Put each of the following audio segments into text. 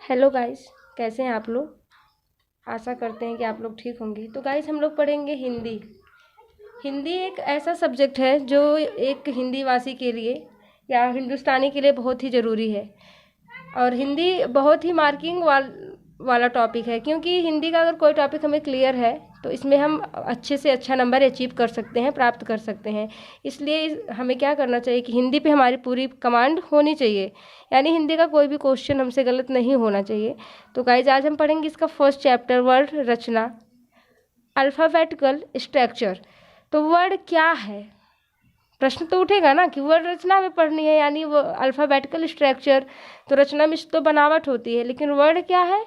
Hello guys, कैसे हैं आप लोग। आशा करते हैं कि आप लोग ठीक होंगे। तो गाइस, हम लोग पढ़ेंगे हिंदी। हिंदी एक ऐसा सब्जेक्ट है जो एक हिंदी वासी के लिए या हिंदुस्तानी के लिए बहुत ही ज़रूरी है। और हिंदी बहुत ही मार्किंग वाला टॉपिक है, क्योंकि हिंदी का अगर कोई टॉपिक हमें क्लियर है तो इसमें हम अच्छे से अच्छा नंबर अचीव कर सकते हैं, प्राप्त कर सकते हैं। इसलिए हमें क्या करना चाहिए कि हिंदी पे हमारी पूरी कमांड होनी चाहिए, यानी हिंदी का कोई भी क्वेश्चन हमसे गलत नहीं होना चाहिए। तो गाइज, आज हम पढ़ेंगे इसका फर्स्ट चैप्टर, वर्ड रचना, अल्फ़ाबेटिकल स्ट्रक्चर। तो वर्ड क्या है, प्रश्न तो उठेगा ना कि वर्ड रचना हमें पढ़नी है, यानी वो अल्फ़ाबेटिकल स्ट्रक्चर। तो रचना में तो बनावट होती है, लेकिन वर्ड क्या है।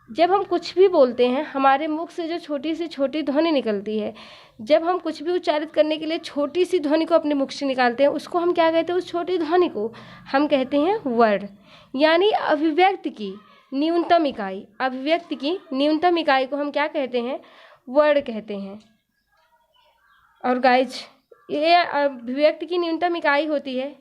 जब हम कुछ भी बोलते हैं, हमारे मुख से जो छोटी से छोटी ध्वनि निकलती है, जब हम कुछ भी उच्चारित करने के लिए छोटी सी ध्वनि को अपने मुख से निकालते हैं, उसको हम क्या कहते हैं, उस छोटी ध्वनि को हम कहते हैं वर्ड। यानी अभिव्यक्ति की न्यूनतम इकाई, अभिव्यक्ति की न्यूनतम इकाई को हम क्या कहते हैं, वर्ड कहते हैं। और गाइज, ये अभिव्यक्ति की न्यूनतम इकाई होती है,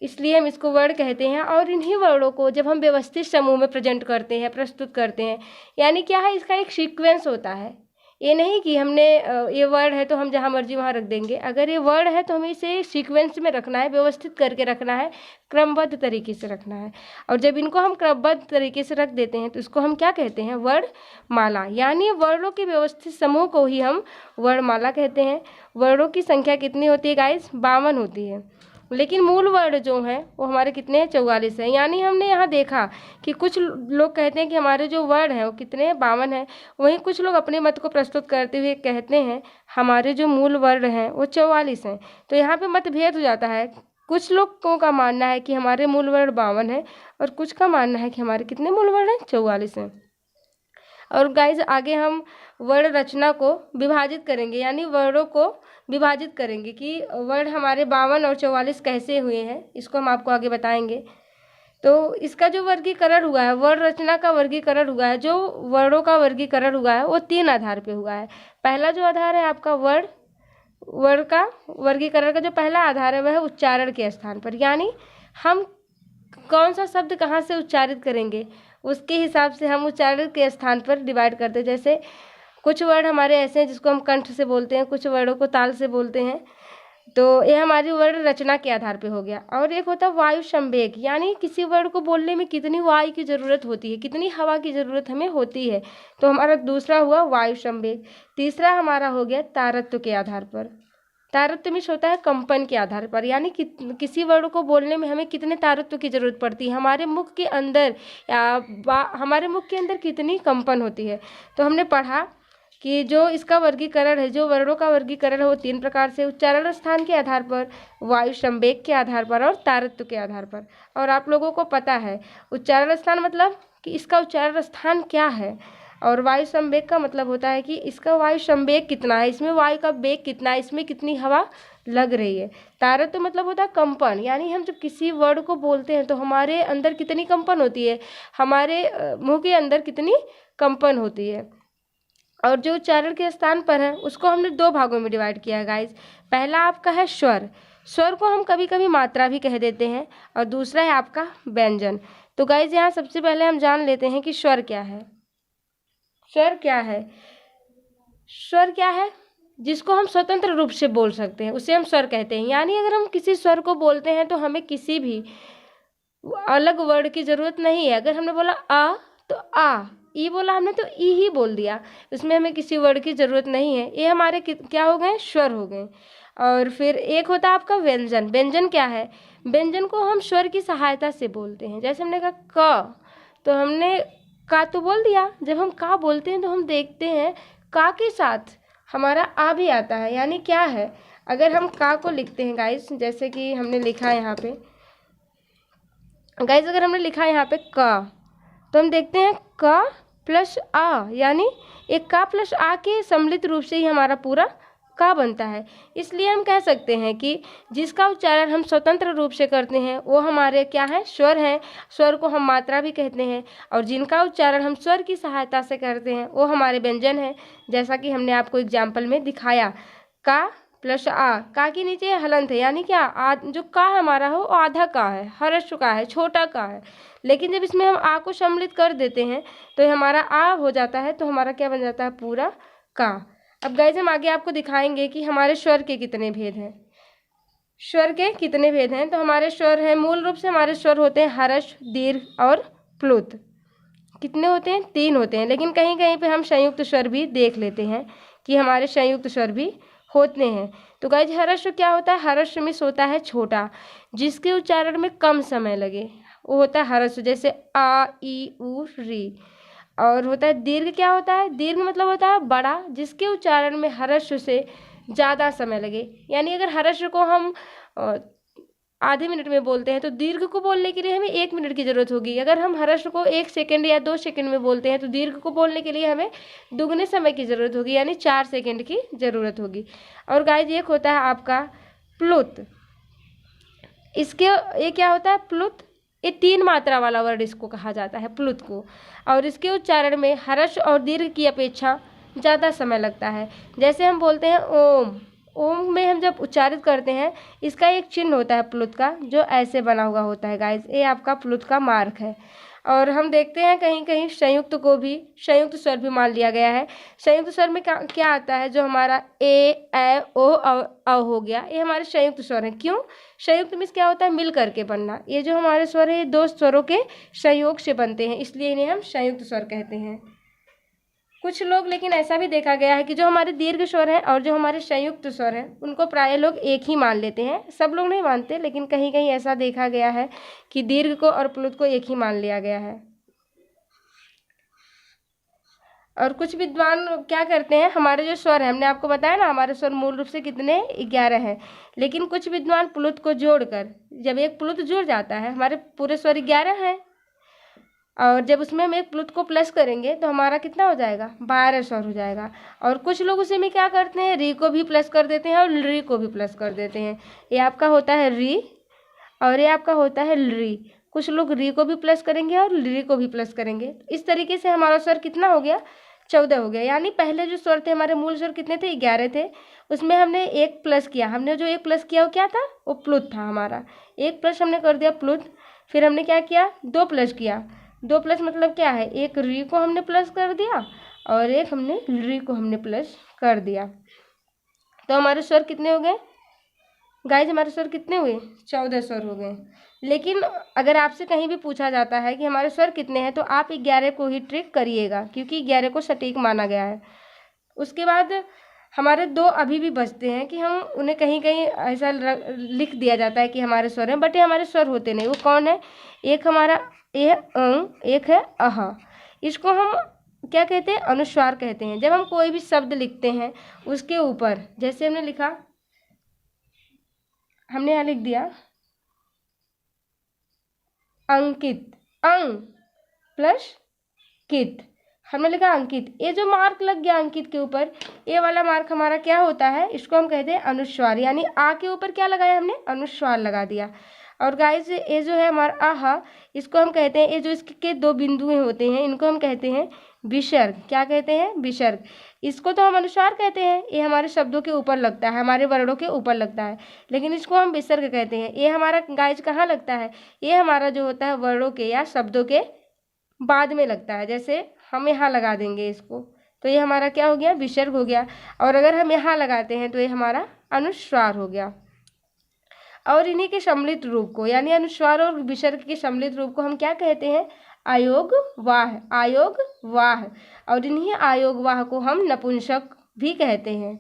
इसलिए हम इसको वर्ड कहते हैं। और इन्हीं वर्डों को जब हम व्यवस्थित समूह में प्रेजेंट करते हैं, प्रस्तुत करते हैं, यानी क्या है, इसका एक सीक्वेंस होता है। ये नहीं कि हमने ये वर्ड है तो हम जहाँ मर्जी वहाँ रख देंगे। अगर ये वर्ड है तो हमें इसे सीक्वेंस में रखना है, व्यवस्थित करके रखना है, क्रमबद्ध तरीके से रखना है। और जब इनको हम क्रमबद्ध तरीके से रख देते हैं तो इसको हम क्या कहते हैं, वर्ड माला। यानी वर्डों के व्यवस्थित समूह को ही हम वर्णमाला कहते हैं। वर्डों की संख्या कितनी होती है गाइस, 52 होती है। लेकिन मूल वर्ड जो हैं वो हमारे कितने हैं, 44 हैं। यानी हमने यहाँ देखा कि कुछ लोग कहते हैं कि हमारे जो वर्ड हैं वो कितने हैं, 52 हैं। वहीं कुछ लोग अपने मत को प्रस्तुत करते हुए कहते हैं हमारे जो मूल वर्ड हैं वो 44 हैं। तो यहाँ पे मतभेद हो जाता है। कुछ लोगों का मानना है कि हमारे मूल वर्ड 52 हैं और कुछ का मानना है कि हमारे कितने मूल वर्ड हैं, 44 हैं। और गाइज, आगे हम वर्ण रचना को विभाजित करेंगे, यानी वर्णों को विभाजित करेंगे कि वर्ण हमारे 52 और 44 कैसे हुए हैं, इसको हम आपको आगे बताएंगे। तो इसका जो वर्गीकरण हुआ है, वर्ण रचना का वर्गीकरण हुआ है, जो वर्णों का वर्गीकरण हुआ है वो 3 आधार पे हुआ है। पहला जो आधार है आपका वर्ण का वर्गीकरण का जो पहला आधार है वह है उच्चारण के स्थान पर, यानी हम कौन सा शब्द कहाँ से उच्चारित करेंगे उसके हिसाब से हम उच्चारण के स्थान पर डिवाइड करते हैं। जैसे कुछ वर्ड हमारे ऐसे हैं जिसको हम कंठ से बोलते हैं, कुछ वर्डों को ताल से बोलते हैं। तो ये हमारी वर्ण रचना के आधार पे हो गया। और एक होता है वायु संवेग, यानी किसी वर्ड को बोलने में कितनी वायु की ज़रूरत होती है, कितनी हवा की ज़रूरत हमें होती है। तो हमारा दूसरा हुआ वायु संवेग। तीसरा हमारा हो गया तारत्व के आधार पर। तारत्व में होता है कंपन के आधार पर, यानी किसी वर्ड को बोलने में हमें कितने तारत्व की जरूरत पड़ती है, हमारे मुख के अंदर या हमारे मुख के अंदर कितनी कंपन होती है। तो हमने पढ़ा कि जो इसका वर्गीकरण है, जो वर्णों का वर्गीकरण है वो 3 प्रकार से, उच्चारण स्थान के आधार पर, वायु संवेग के आधार पर और तारत्व के आधार पर। और आप लोगों को पता है उच्चारण स्थान मतलब कि इसका उच्चारण स्थान क्या है, और वायु संवेग का मतलब होता है कि इसका वायु संवेग कितना है, इसमें वायु का वेग कितना है, इसमें कितनी हवा लग रही है। तारत्व मतलब होता है कंपन, यानी हम जब किसी वर्ड को बोलते हैं तो हमारे अंदर कितनी कंपन होती है, हमारे मुंह के अंदर कितनी कंपन होती है। और जो उच्चारण के स्थान पर है उसको हमने 2 भागों में डिवाइड किया है गाइज। पहला आपका है स्वर। स्वर को हम कभी कभी मात्रा भी कह देते हैं। और दूसरा है आपका व्यंजन। तो गाइज, यहाँ सबसे पहले हम जान लेते हैं कि स्वर क्या है। स्वर क्या है, स्वर क्या है, जिसको हम स्वतंत्र रूप से बोल सकते हैं उसे हम स्वर कहते हैं। यानी अगर हम किसी स्वर को बोलते हैं तो हमें किसी भी अलग वर्ड की जरूरत नहीं है। अगर हमने बोला आ तो आ, ई बोला हमने तो ई ही बोल दिया, उसमें हमें किसी वर्ड की जरूरत नहीं है। ये हमारे क्या हो गए, स्वर हो गए। और फिर एक होता है आपका व्यंजन। व्यंजन क्या है, व्यंजन को हम स्वर की सहायता से बोलते हैं। जैसे हमने कहा क, तो हमने का तो बोल दिया। जब हम का बोलते हैं तो हम देखते हैं का के साथ हमारा आ भी आता है। यानी क्या है, अगर हम का को लिखते हैं गाइस, जैसे कि हमने लिखा है यहाँ पे गाइस, अगर हमने लिखा है यहाँ पे का, तो हम देखते हैं का प्लस आ, यानी एक का प्लस आ के सम्मिलित रूप से ही हमारा पूरा का बनता है। इसलिए हम कह सकते हैं कि जिसका उच्चारण हम स्वतंत्र रूप से करते हैं वो हमारे क्या है, स्वर हैं। स्वर को हम मात्रा भी कहते हैं। और जिनका उच्चारण हम स्वर की सहायता से करते हैं वो हमारे व्यंजन हैं। जैसा कि हमने आपको एग्जाम्पल में दिखाया, का प्लस आ, का के नीचे हलंत है, यानी क्या जो का हमारा हो वो आधा का है, हर्ष का है, छोटा का है। लेकिन जब इसमें हम आ को सम्मिलित कर देते हैं तो ये हमारा आ हो जाता है, तो हमारा क्या बन जाता है, पूरा का। अब गाइस हम आगे आपको दिखाएंगे कि हमारे स्वर के कितने भेद हैं। स्वर के कितने भेद हैं, तो हमारे स्वर हैं, मूल रूप से हमारे स्वर होते हैं हर्ष, दीर्घ और प्लुत। कितने होते हैं, 3 होते हैं। लेकिन कहीं कहीं पे हम संयुक्त स्वर भी देख लेते हैं कि हमारे संयुक्त स्वर भी होते हैं। तो गाइस हर्ष क्या होता है, हर्ष मिस होता है छोटा, जिसके उच्चारण में कम समय लगे, वो होता है हर्ष, जैसे आ ई उ री। और होता है दीर्घ, क्या होता है, दीर्घ मतलब होता है बड़ा, जिसके उच्चारण में हर्ष से ज़्यादा समय लगे। यानी अगर हर्ष को हम आधे मिनट में बोलते हैं तो दीर्घ को बोलने के लिए हमें 1 मिनट की ज़रूरत होगी। अगर हम हर्ष को 1 सेकंड या 2 सेकंड में बोलते हैं तो दीर्घ को बोलने के लिए हमें दुगने समय की ज़रूरत होगी, यानी 4 सेकंड की ज़रूरत होगी। और गाइस एक होता है आपका प्लुत। इसके ये क्या होता है, प्लुत, ये 3 मात्रा वाला वर्ड इसको कहा जाता है, प्लुत को। और इसके उच्चारण में हर्ष और दीर्घ की अपेक्षा ज़्यादा समय लगता है। जैसे हम बोलते हैं ओम, ओम में हम जब उच्चारित करते हैं इसका एक चिन्ह होता है प्लुत का, जो ऐसे बना हुआ होता है गाइस, ये आपका प्लुत का मार्क है। और हम देखते हैं कहीं कहीं संयुक्त को भी संयुक्त स्वर भी मान लिया गया है। संयुक्त स्वर में क्या आता है, जो हमारा ए ओ अ हो गया, ये हमारे संयुक्त स्वर हैं। क्यों, संयुक्त में क्या होता है, मिल करके बनना। ये जो हमारे स्वर है ये 2 स्वरों के संयोग से बनते हैं, इसलिए इन्हें हम संयुक्त स्वर कहते हैं। कुछ लोग लेकिन ऐसा भी देखा गया है कि जो हमारे दीर्घ स्वर हैं और जो हमारे संयुक्त स्वर हैं उनको प्राय लोग एक ही मान लेते हैं। सब लोग नहीं मानते, लेकिन कहीं कहीं ऐसा देखा गया है कि दीर्घ को और प्लुत को एक ही मान लिया गया है। और कुछ विद्वान क्या करते हैं, हमारे जो स्वर है, हमने आपको बताया ना हमारे स्वर मूल रूप से कितने 11 हैं, लेकिन कुछ विद्वान प्लुत को जोड़कर, जब एक प्लुत जुड़ जाता है, हमारे पूरे स्वर 11 हैं, और जब उसमें हम एक प्लुत को प्लस करेंगे तो हमारा कितना हो जाएगा, 12 स्वर हो जाएगा। और कुछ लोग उसी में क्या करते हैं, री को भी प्लस कर देते हैं और री को भी प्लस कर देते हैं। ये आपका होता है री और ये आपका होता है री। कुछ लोग री को भी प्लस करेंगे और री को भी प्लस करेंगे। इस तरीके से हमारा स्वर कितना हो गया, 14 हो गया। यानी पहले जो स्वर थे हमारे मूल स्वर कितने थे, 11 थे, उसमें हमने एक प्लस किया। हमने जो एक प्लस किया वो क्या था, वो प्लुत था हमारा। एक प्लस हमने कर दिया प्लुत, फिर हमने क्या किया, 2 प्लस किया। 2 प्लस मतलब क्या है, एक री को हमने प्लस कर दिया और एक हमने री को हमने प्लस कर दिया। तो हमारे स्वर कितने हो गए गाइस, हमारे स्वर कितने हुए, 14 स्वर हो गए। लेकिन अगर आपसे कहीं भी पूछा जाता है कि हमारे स्वर कितने हैं तो आप 11 को ही ट्रिक करिएगा, क्योंकि 11 को सटीक माना गया है। उसके बाद हमारे 2 अभी भी बचते हैं कि हम उन्हें कहीं कहीं ऐसा लिख दिया जाता है कि हमारे स्वर हैं, बट ये हमारे स्वर होते नहीं। वो कौन है, एक हमारा ये एक है अह। इसको हम क्या कहते हैं, अनुस्वार कहते हैं। जब हम कोई भी शब्द लिखते हैं उसके ऊपर, जैसे हमने लिखा, हमने यहाँ लिख दिया अंकित, अंग प्लस कित, हमने लिखा अंकित। ये जो मार्क लग गया अंकित के ऊपर, ये वाला मार्क हमारा क्या होता है, इसको हम कहते हैं अनुस्वार। यानी आ के ऊपर क्या लगाया हमने, अनुस्वार लगा दिया। और गाइस ये जो है हमारा आहा, इसको हम कहते हैं, ये जो इसके 2 बिंदु होते हैं इनको हम कहते हैं विसर्ग। क्या कहते हैं, विसर्ग। इसको तो हम अनुस्वार कहते हैं, ये हमारे शब्दों के ऊपर लगता है, हमारे वर्णों के ऊपर लगता है, लेकिन इसको हम विसर्ग कहते हैं। ये हमारा गाइस कहाँ लगता है, ये हमारा जो होता है वर्णों के या शब्दों के बाद में लगता है। जैसे हम यहाँ लगा देंगे इसको, तो ये हमारा क्या हो गया, विसर्ग हो गया। और अगर हम यहाँ लगाते हैं तो ये हमारा अनुस्वार हो गया। और इन्हीं के सम्मिलित रूप को, यानी अनुस्वार और विसर्ग के सम्मिलित रूप को हम क्या कहते हैं, आयोग वाह, आयोग वाह। और इन्हीं आयोग वाह को हम नपुंसक भी कहते हैं।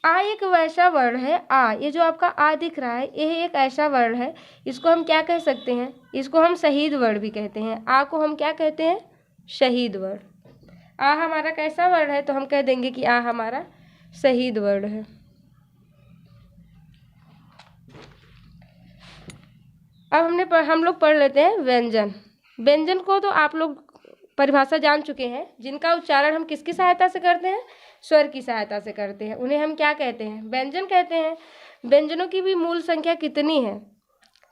आ एक वैसा वर्ण है, आ, ये जो आपका आ दिख रहा है यह एक ऐसा वर्ण है, इसको हम क्या कह सकते हैं, इसको हम शहीद वर्ण भी कहते हैं। आ को हम क्या कहते हैं, शहीद वर्ण। आ हमारा कैसा वर्ण है, तो हम कह देंगे कि आ हमारा शहीद वर्ण है। अब हम लोग पढ़ लेते हैं व्यंजन। व्यंजन को तो आप लोग परिभाषा जान चुके हैं, जिनका उच्चारण हम किसकी सहायता से करते हैं, स्वर की सहायता से करते हैं, उन्हें हम क्या कहते हैं, व्यंजन कहते हैं। व्यंजनों की भी मूल संख्या कितनी है,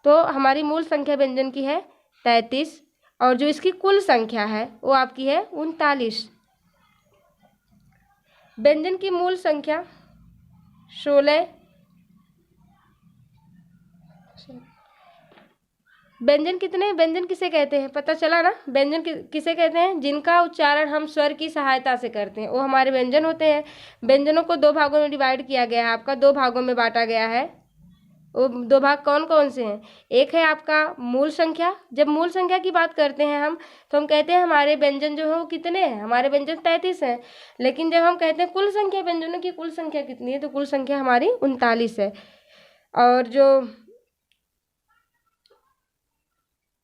तो हमारी मूल संख्या व्यंजन की है 33, और जो इसकी कुल संख्या है वो आपकी है 39। व्यंजन की मूल संख्या शोले। व्यंजन कितने, व्यंजन किसे कहते हैं, पता चला ना। व्यंजन किसे कहते हैं, जिनका उच्चारण हम स्वर की सहायता से करते हैं, वो हमारे व्यंजन होते हैं। व्यंजनों को 2 भागों में डिवाइड किया गया है, आपका 2 भागों में बांटा गया है। वो 2 भाग कौन कौन से हैं? एक है आपका मूल संख्या। जब मूल संख्या की बात करते हैं हम, तो हम कहते हैं हमारे व्यंजन जो है वो कितने हैं, हमारे व्यंजन 33 हैं। लेकिन जब हम कहते हैं कुल संख्या, व्यंजनों की कुल संख्या कितनी है, तो कुल संख्या हमारी 39 है।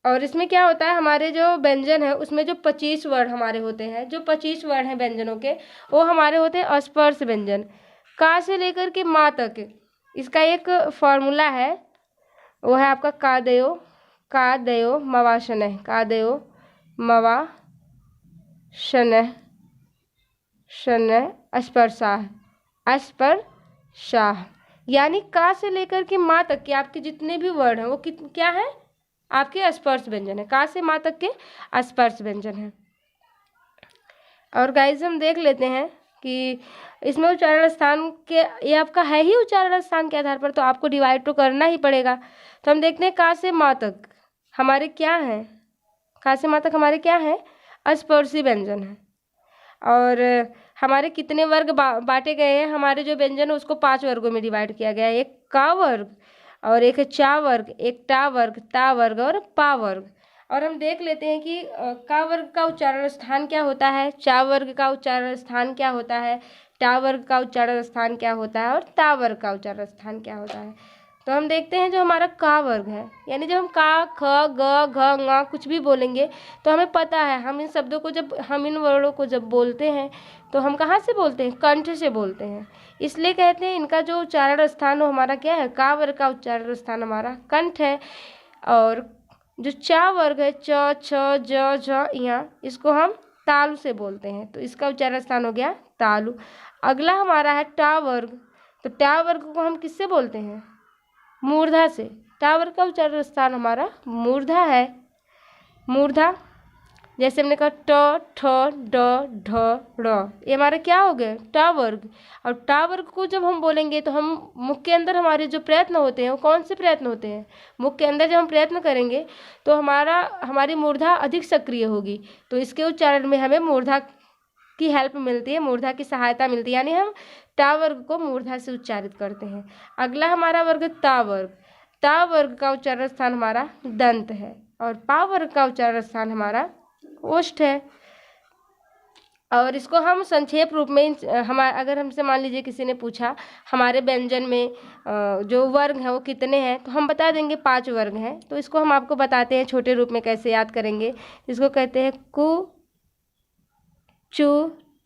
और इसमें क्या होता है, हमारे जो व्यंजन है उसमें जो 25 वर्ण हमारे होते हैं, जो 25 वर्ण हैं व्यंजनों के, वो हमारे होते हैं अस्पर्श व्यंजन। का से लेकर के माँ तक इसका एक फॉर्मूला है, वो है आपका कादयो मवाशनः, कादयो मवाशनः शनः अस्पर्शाः अस्पर्शाः। यानी का से लेकर के माँ तक के आपके जितने भी वर्ण हैं वो क्या है, आपके अस्पर्श व्यंजन है। का से माँ तक के अस्पर्श व्यंजन है। और गाइस हम देख लेते हैं कि इसमें उच्चारण स्थान के, ये आपका है ही उच्चारण स्थान के आधार पर, तो आपको डिवाइड तो करना ही पड़ेगा। तो हम देखते हैं का से माँ तक हमारे क्या है, का से माँ तक हमारे क्या है, अस्पर्शी व्यंजन है। और हमारे कितने वर्ग बांटे गए हैं, हमारे जो व्यंजन है उसको 5 वर्गों में डिवाइड किया गया है। एक का वर्ग, और एक है चा वर्ग, एक टा वर्ग, ता वर्ग और पा वर्ग। और हम देख लेते हैं कि का वर्ग का उच्चारण स्थान क्या होता है, चा वर्ग का उच्चारण स्थान क्या होता है, टा वर्ग का उच्चारण स्थान क्या होता है, और ता वर्ग का उच्चारण स्थान क्या होता है। तो हम देखते हैं जो हमारा का वर्ग है, यानी जब हम का, ख, ग, घ, ङ कुछ भी बोलेंगे तो हमें पता है, हम इन शब्दों को जब, हम इन वर्णों को जब बोलते हैं तो हम कहाँ से बोलते हैं, कंठ से बोलते हैं। इसलिए कहते हैं इनका जो उच्चारण स्थान हो हमारा क्या है, का वर्ग का उच्चारण स्थान हमारा कंठ है। और जो चा वर्ग है, च, छ, ज, झ, ञ, इसको हम तालु से बोलते हैं, तो इसका उच्चारण स्थान हो गया तालु। अगला हमारा है टा वर्ग। तो टा वर्ग को हम किससे बोलते हैं, मूर्धा से। टा वर्ग का उच्चारण स्थान हमारा मूर्धा है, मूर्धा। जैसे हमने कहा ट, ठ, ड, ढ, ड़, ये हमारा क्या हो गया, टा वर्ग। और टा वर्ग को जब हम बोलेंगे तो हम मुख के अंदर हमारे जो प्रयत्न होते हैं वो कौन से प्रयत्न होते हैं, मुख के अंदर जब हम प्रयत्न करेंगे तो हमारी मूर्धा अधिक सक्रिय होगी। तो इसके उच्चारण में हमें मूर्धा की हेल्प मिलती है, मूर्धा की सहायता मिलती है, यानी हम टा वर्ग को मूर्धा से उच्चारित करते हैं। अगला हमारा वर्ग ता वर्ग। ता वर्ग का उच्चारण स्थान हमारा दंत है, और पा वर्ग का उच्चारण स्थान हमारा ओष्ठ है। और इसको हम संक्षेप रूप में अगर हमसे मान लीजिए किसी ने पूछा हमारे व्यंजन में जो वर्ग हैं वो कितने हैं, तो हम बता देंगे 5 वर्ग हैं। तो इसको हम आपको बताते हैं छोटे रूप में कैसे याद करेंगे। इसको कहते हैं कु, चू,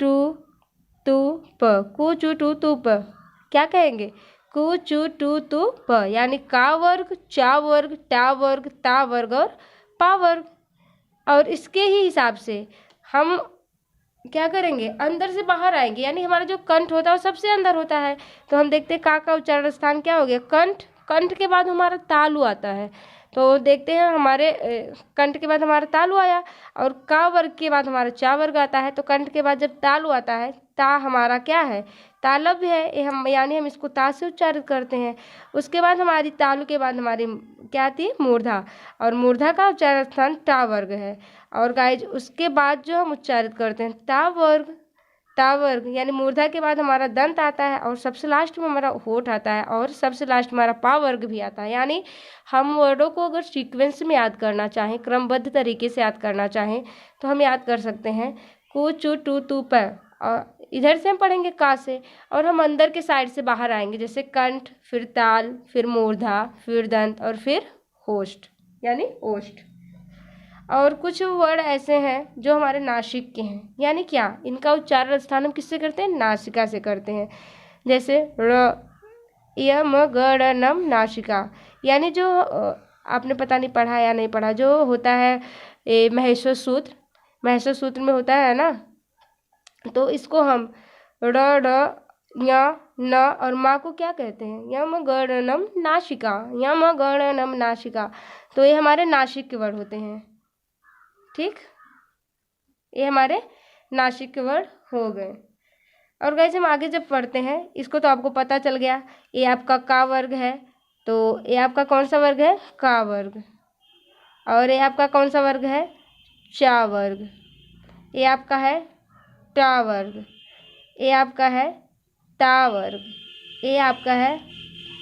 टू, तू, प। कु, चू, टू, तू, प। क्या कहेंगे, कु, चू, टू, तू, प, यानी का वर्ग, चा वर्ग, टा वर्ग, ता वर्ग और पा वर्ग। और इसके ही हिसाब से हम क्या करेंगे, अंदर से बाहर आएंगे, यानी हमारा जो कंठ होता है वो सबसे अंदर होता है। तो हम देखते हैं का उच्चारण स्थान क्या हो गया, कंठ। कंठ के बाद हमारा तालु आता है, तो देखते हैं हमारे कंठ के बाद हमारा तालु आया, और का वर्ग के बाद हमारा चा वर्ग आता है। तो कंठ के बाद जब तालु आता है, ता हमारा क्या है, तालव्य है, यानी हम इसको ता से उच्चारित करते हैं। उसके बाद हमारी तालु के बाद हमारी क्या आती है, मूर्धा, और मूर्धा का उच्चारण स्थान टा वर्ग है। और गाइज उसके बाद जो हम उच्चारित करते हैं ता वर्ग, ता वर्ग यानी मूर्धा के बाद हमारा दंत आता है, और सबसे लास्ट में हमारा होठ आता है, और सबसे लास्ट में हमारा पा वर्ग भी आता है। यानी हम वर्डों को अगर सीक्वेंस में याद करना चाहें, क्रमबद्ध तरीके से याद करना चाहें, तो हम याद कर सकते हैं कु, चू, टू, तू, प। और इधर से हम पढ़ेंगे का से, और हम अंदर के साइड से बाहर आएंगे, जैसे कंठ, फिर ताल, फिर मूर्धा, फिर दंत और फिर होष्ठ यानी ओष्ठ। और कुछ वर्ड ऐसे हैं जो हमारे नासिक के हैं, यानी क्या, इनका उच्चारण स्थान हम किससे करते हैं, नासिका से करते हैं। जैसे र, यम, ग, ड़, नम, नासिका। यानी जो आपने पता नहीं पढ़ा या नहीं पढ़ा, जो होता है महेश्वर सूत्र, महेश्वर सूत्र में होता है ना, तो इसको हम र, य, न और मा को क्या कहते हैं, यम, ग, ड़, नम, नासिका, यम, ग, ड़, नम, नासिका। तो ये हमारे नासिक के वर्ड होते हैं, ठीक, ये हमारे नासिक के वर्ड हो गए। और गाइस हम आगे जब पढ़ते हैं इसको तो आपको पता चल गया, ये आपका का वर्ग है, तो ये आपका कौन सा वर्ग है, का वर्ग। और ये आपका कौन सा वर्ग है, चा वर्ग। ये आपका है टा वर्ग। ये आपका है ता वर्ग। ये आपका है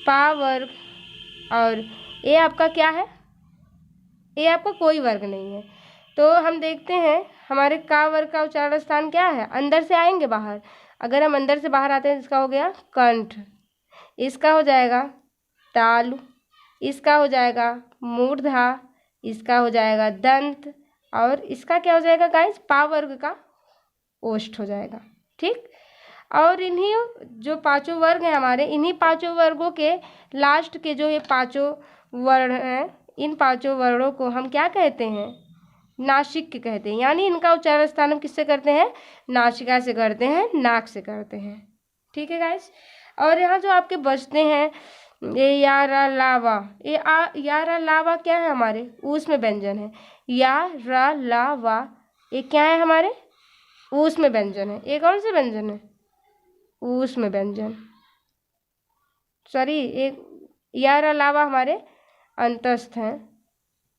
पा वर्ग। और ये आपका क्या है, ये आपका कोई वर्ग नहीं है। तो हम देखते हैं हमारे का वर्ग का उच्चारण स्थान क्या है, अंदर से आएंगे बाहर। अगर हम अंदर से बाहर आते हैं इसका हो गया कंठ, इसका हो जाएगा तालु, इसका हो जाएगा मूर्धा, इसका हो जाएगा दंत, और इसका क्या हो जाएगा गाइस, पा वर्ग का ओष्ठ हो जाएगा। ठीक, और इन्हीं जो पांचों वर्ग हैं हमारे, इन्हीं पांचों वर्गों के लास्ट के जो ये पांचों वर्ण हैं, इन पांचों वर्णों को हम क्या कहते हैं, नासिक कहते हैं। यानी इनका उच्चारण स्थान हम किससे करते हैं, नासिका से करते हैं, नाक से करते हैं। ठीक है गाइस। और यहाँ जो आपके बचते हैं ये या रा लावा, ये या रा लावा क्या है, हमारे ऊष्म व्यंजन है। या रा ला वा ये क्या है, हमारे ऊष्म व्यंजन है। ये कौन से व्यंजन है, ऊष्म व्यंजन, सॉरी एक या रा लावा हमारे अंतस्थ हैं,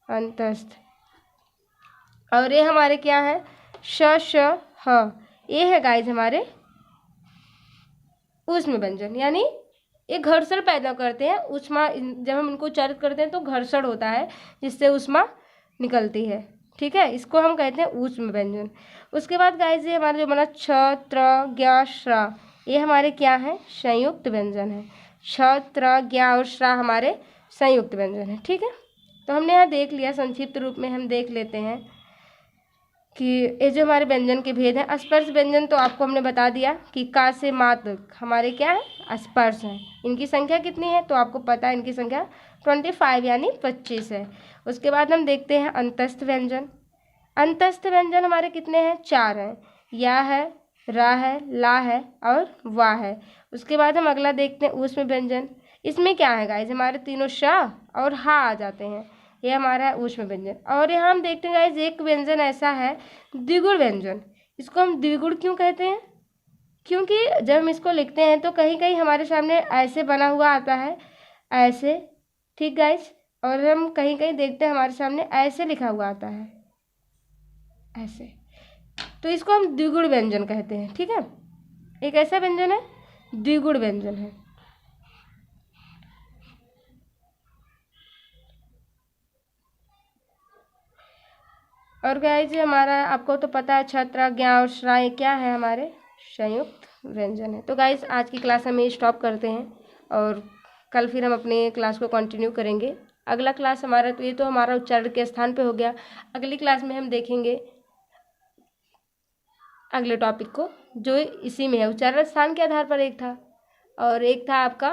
अंतस्थ। और ये हमारे क्या है, श श ह, ये है गाइस हमारे ऊष्म व्यंजन। यानी ये घर्षण पैदा करते हैं, ऊष्मा जब हम इनको उच्चारित करते हैं तो घर्षण होता है जिससे ऊष्मा निकलती है। ठीक है, इसको हम कहते हैं ऊष्म व्यंजन। उसके बाद गाइस ये हमारा जो बना छ त्र ज्ञ श्रा, ये हमारे क्या है, संयुक्त व्यंजन है। छ त्र ज्ञ और श्रा हमारे संयुक्त व्यंजन है। ठीक है, तो हमने यहाँ देख लिया, संक्षिप्त रूप में हम देख लेते हैं कि ये जो हमारे व्यंजन के भेद हैं। स्पर्श व्यंजन तो आपको हमने बता दिया कि का से मा तक हमारे क्या है, स्पर्श हैं। इनकी संख्या कितनी है, तो आपको पता है इनकी संख्या 25 यानी 25 है। उसके बाद हम देखते हैं अंतस्थ व्यंजन। अंतस्थ व्यंजन हमारे कितने हैं, 4 हैं। या है, रा है, ला है और वा है। उसके बाद हम अगला देखते हैं ऊष्म व्यंजन। इसमें क्या है गाइस, हमारे तीनों श और हा आ जाते हैं, ये हमारा है ऊष्म व्यंजन। और यहाँ हम देखते हैं गाइस एक व्यंजन ऐसा है द्विगुण व्यंजन। इसको हम द्विगुण क्यों कहते हैं, क्योंकि जब हम इसको लिखते हैं तो कहीं कहीं हमारे सामने ऐसे बना हुआ आता है, ऐसे। ठीक गाइस, और हम कहीं कहीं देखते हैं हमारे सामने ऐसे लिखा हुआ आता है, ऐसे। तो इसको हम द्विगुण व्यंजन कहते हैं। ठीक है, एक ऐसा व्यंजन है द्विगुण व्यंजन है। और गाइस हमारा आपको तो पता है छत्र ज्ञ और श्रा ये क्या है, हमारे संयुक्त व्यंजन है। तो गाइस आज की क्लास हम स्टॉप करते हैं और कल फिर हम अपने क्लास को कंटिन्यू करेंगे। अगला क्लास हमारा, तो ये तो हमारा उच्चारण के स्थान पे हो गया। अगली क्लास में हम देखेंगे अगले टॉपिक को जो इसी में है, उच्चारण स्थान के आधार पर एक था और एक था आपका